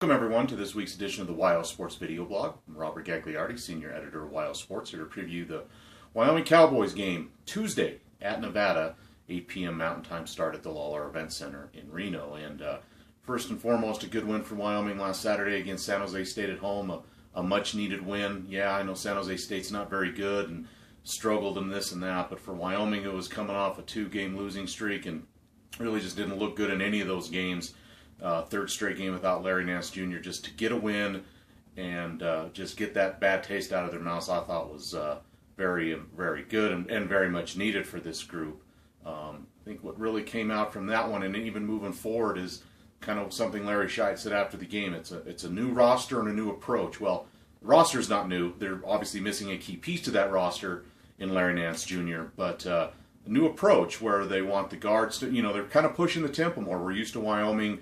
Welcome everyone to this week's edition of the WyoSports video blog. I'm Robert Gagliardi, Senior Editor of WyoSports, here to preview the Wyoming Cowboys game Tuesday at Nevada, 8 p.m. Mountain Time start at the Lawlor Events Center in Reno. And first and foremost, a good win for Wyoming last Saturday against San Jose State at home, a much-needed win. Yeah, I know San Jose State's not very good and struggled in this and that, but for Wyoming it was coming off a two-game losing streak and really just didn't look good in any of those games. Third straight game without Larry Nance Jr. Just to get a win and just get that bad taste out of their mouths, I thought was very, very good and very much needed for this group. I think what really came out from that one, and even moving forward, is kind of something Larry Scheit said after the game. It's a new roster and a new approach. Well, the roster's not new. They're obviously missing a key piece to that roster in Larry Nance Jr., but a new approach where they want the guards to, they're kind of pushing the tempo more. We're used to Wyoming,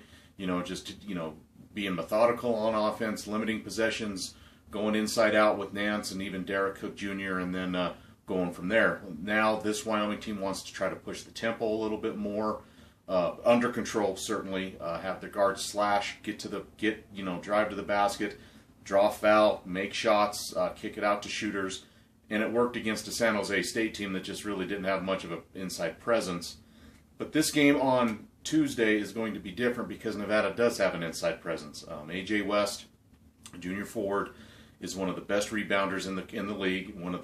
being methodical on offense, limiting possessions, going inside out with Nance and even Derek Cook Jr., and then going from there. Now this Wyoming team wants to try to push the tempo a little bit more, under control certainly, have their guards slash, drive to the basket, draw foul, make shots, kick it out to shooters, and it worked against a San Jose State team that just really didn't have much of an inside presence. But this game on Tuesday is going to be different because Nevada does have an inside presence. A.J. West, junior forward, is one of the best rebounders in the league. One of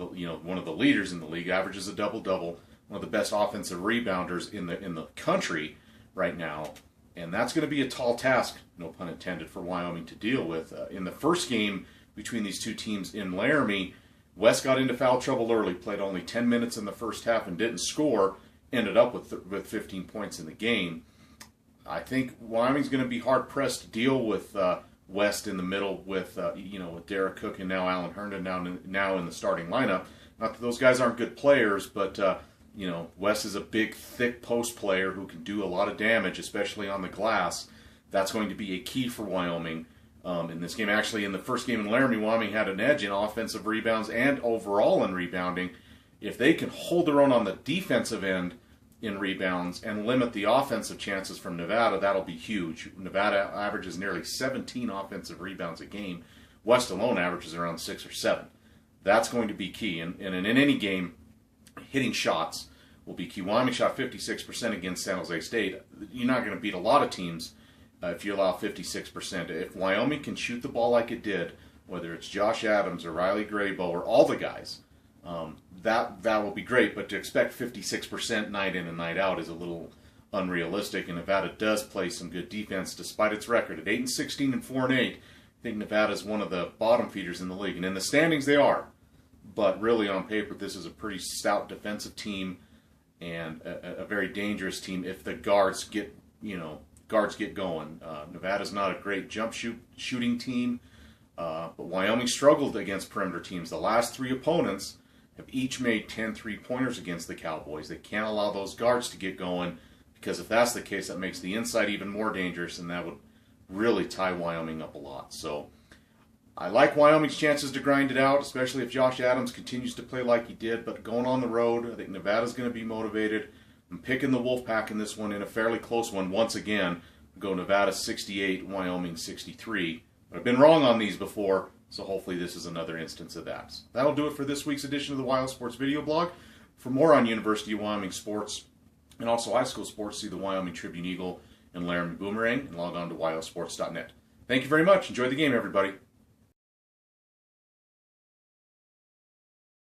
the leaders in the league. Averages a double-double. One of the best offensive rebounders in the country right now. And that's going to be a tall task, no pun intended, for Wyoming to deal with. In the first game between these two teams in Laramie, West got into foul trouble early. Played only 10 minutes in the first half and didn't score. Ended up with 15 points in the game. I think Wyoming's going to be hard-pressed to deal with West in the middle with Derek Cook and now Alan Herndon now in the starting lineup. Not that those guys aren't good players, but West is a big, thick post player who can do a lot of damage, especially on the glass. That's going to be a key for Wyoming in this game. Actually, in the first game in Laramie, Wyoming had an edge in offensive rebounds and overall in rebounding. If they can hold their own on the defensive end in rebounds and limit the offensive chances from Nevada, that'll be huge. Nevada averages nearly 17 offensive rebounds a game. West alone averages around 6 or 7. That's going to be key. And in any game, hitting shots will be key. Wyoming shot 56% against San Jose State. You're not going to beat a lot of teams if you allow 56%. If Wyoming can shoot the ball like it did, whether it's Josh Adams or Riley Graybo or all the guys, that will be great, but to expect 56% night in and night out is a little unrealistic, and Nevada does play some good defense despite its record at 8-16 and 4-8. I think Nevada is one of the bottom feeders in the league, and in the standings they are, but really on paper this is a pretty stout defensive team and a very dangerous team if the guards get going. Nevada's not a great jump shooting team, but Wyoming struggled against perimeter teams. The last three opponents have each made 10 three-pointers against the Cowboys. They can't allow those guards to get going, because if that's the case, that makes the inside even more dangerous, and that would really tie Wyoming up a lot. So I like Wyoming's chances to grind it out, especially if Josh Adams continues to play like he did. But going on the road, I think Nevada's going to be motivated. I'm picking the Wolfpack in this one, in a fairly close one once again. Go Nevada 68, Wyoming 63. But I've been wrong on these before, so hopefully this is another instance of that. So that'll do it for this week's edition of the WyoSports video blog. For more on University of Wyoming sports and also high school sports, see the Wyoming Tribune Eagle and Laramie Boomerang, and log on to wyosports.net. Thank you very much. Enjoy the game, everybody.